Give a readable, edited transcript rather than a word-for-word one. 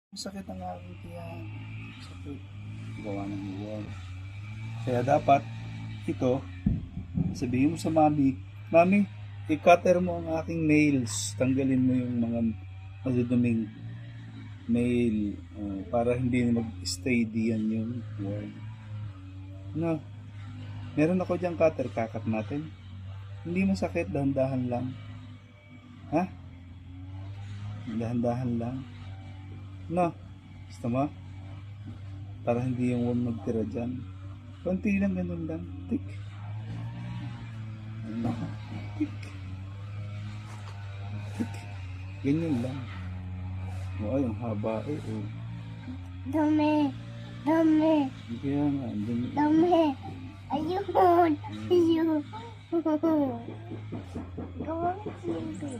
Masakit ang aking tiyan. Sakit. Gawa ng uwan. Kaya dapat, ito, sabihin mo sa mami, Mami, i-cutter mo ang aking nails. Tanggalin mo yung mga maduduming nail para hindi na mag-stay diyan yung worm. No, meron ako diyang cutter, kakat natin. Hindi masakit, dahan-dahan lang. Ha? Dahan-dahan lang. No, gusto mo? Para hindi yung worm magtira dyan. Konti lang, ganun lang. Tik. Ano? Tik. Tik. Ganyan lang. O, ay, ang haba eh. Oh. Dami. Dami. Kaya nga, andun. Dami. Ayun. Ayun. Gawang silbi.